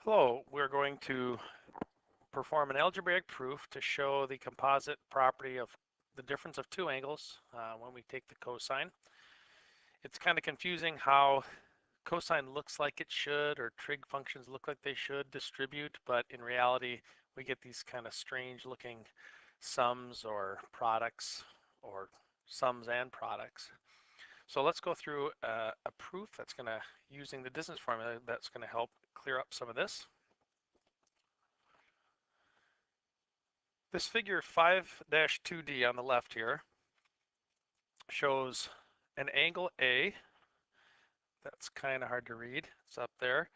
Hello, we're going to perform an algebraic proof to show the composite property of the difference of two angles when we take the cosine. It's kind of confusing how cosine looks like it should or trig functions look like they should distribute, but in reality we get these kind of strange looking sums or products or sums and products. So let's go through a proof that's going to, using the distance formula, that's going to help clear up some of this. This figure 5-2D on the left here shows an angle A, that's kind of hard to read, it's up there,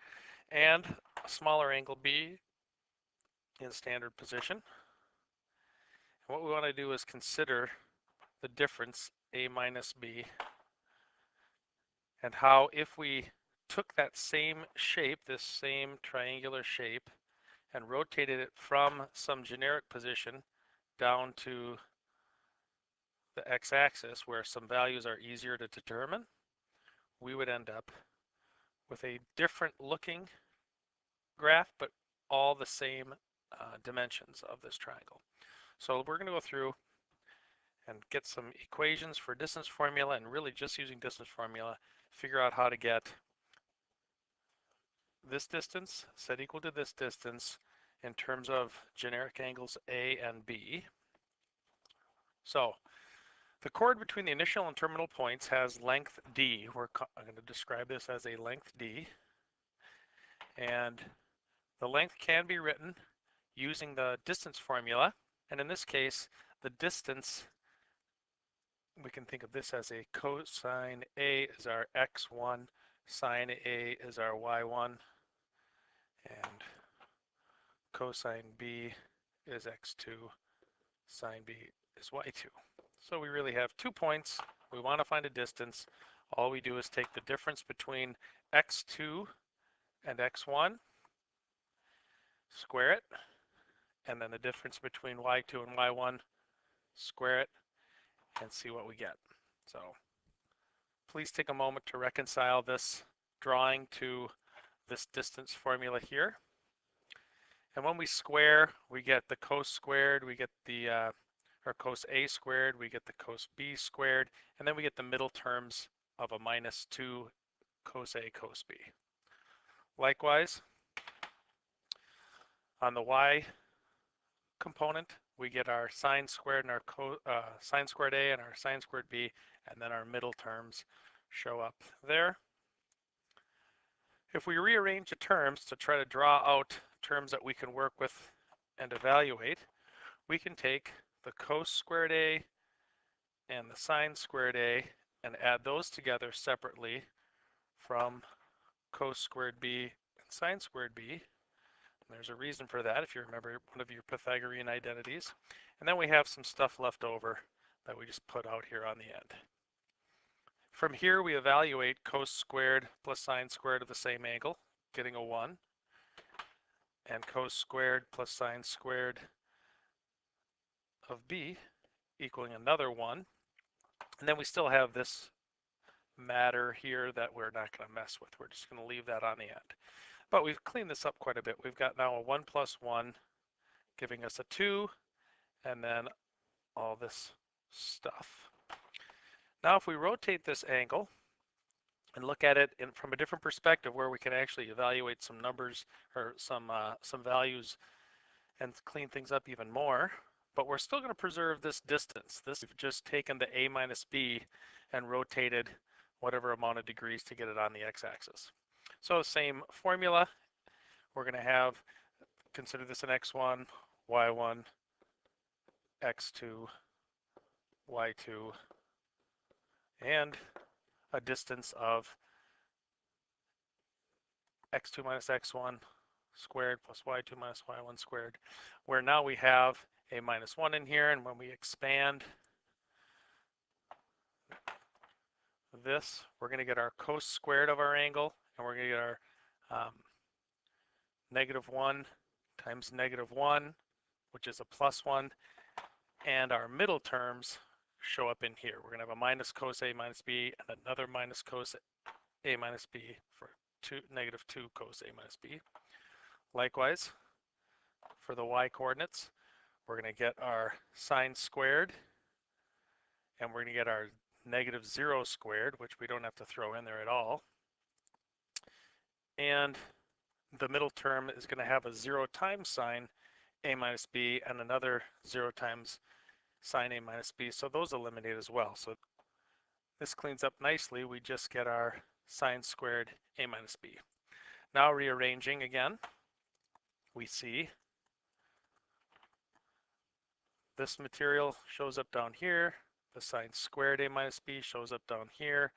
and a smaller angle B in standard position. And what we want to do is consider the difference A minus B and how if we took that same shape, this same triangular shape, and rotated it from some generic position down to the x-axis where some values are easier to determine, we would end up with a different looking graph, but all the same dimensions of this triangle. So we're going to go through and get some equations for distance formula, and really just using distance formula, figure out how to get this distance set equal to this distance in terms of generic angles A and B. So the chord between the initial and terminal points has length D. I'm going to describe this as a length D. And the length can be written using the distance formula. And in this case, the distance, we can think of this as a cosine A is our x1, sine A is our y1, and cosine B is x2, sine B is y2. So we really have 2 points. We want to find a distance. All we do is take the difference between x2 and x1, square it, and then the difference between y2 and y1, square it, and see what we get. So please take a moment to reconcile this drawing to this distance formula here. And when we square, we get the cos squared, we get the or cos A squared, we get the cos B squared, and then we get the middle terms of a minus 2 cos A cos B. Likewise, on the y component, we get our sine squared and our sine squared A and our sine squared B, and then our middle terms show up there. If we rearrange the terms to try to draw out terms that we can work with and evaluate, we can take the cos squared A and the sine squared A and add those together separately from cos squared B and sine squared B. And there's a reason for that if you remember one of your Pythagorean identities. And then we have some stuff left over that we just put out here on the end. From here we evaluate cos squared plus sine squared of the same angle, getting a 1, and cos squared plus sine squared of B equaling another 1. And then we still have this matter here that we're not going to mess with. We're just going to leave that on the end. But we've cleaned this up quite a bit. We've got now a 1 plus 1 giving us a 2, and then all this stuff. Now if we rotate this angle and look at it from a different perspective where we can actually evaluate some numbers or some values and clean things up even more, but we're still going to preserve this distance. We've just taken the A minus B and rotated whatever amount of degrees to get it on the x-axis. So same formula, we're going to have, consider this an x1, y1, x2, y2, and a distance of x2 minus x1 squared plus y2 minus y1 squared, where now we have a minus 1 in here, and when we expand this, we're going to get our cos squared of our angle, and we're going to get our negative 1 times negative 1, which is a plus 1, and our middle terms show up in here. We're going to have a minus cos A minus B and another minus cos A minus B for negative 2 cos A minus B. Likewise, for the y coordinates, we're going to get our sine squared, and we're going to get our negative 0 squared, which we don't have to throw in there at all. And the middle term is going to have a 0 times sine a minus b and another 0 times sine a minus b. So those eliminate as well. So this cleans up nicely. We just get our sine squared a minus b. Now rearranging again, we see this material shows up down here. The sine squared a minus b shows up down here.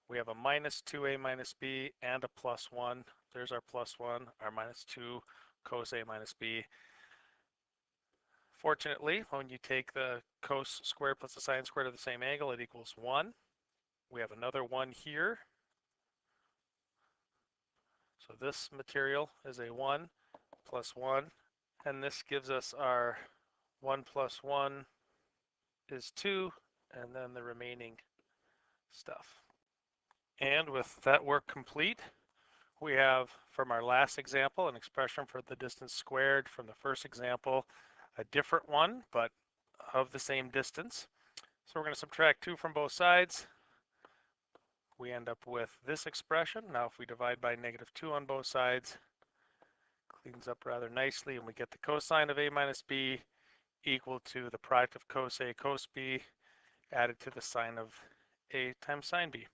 We have a minus 2a minus b and a plus 1. There's our plus 1, our minus 2 cos a minus b. Fortunately, when you take the cos squared plus the sine squared of the same angle, it equals 1. We have another 1 here. So this material is a 1 plus 1, and this gives us our 1 plus 1 is 2, and then the remaining stuff. And with that work complete, we have from our last example an expression for the distance squared from the first example, a different one, but of the same distance. So we're going to subtract 2 from both sides. We end up with this expression. Now if we divide by negative 2 on both sides, cleans up rather nicely, and we get the cosine of a minus b equal to the product of cos a cos b added to the sine of a times sine b.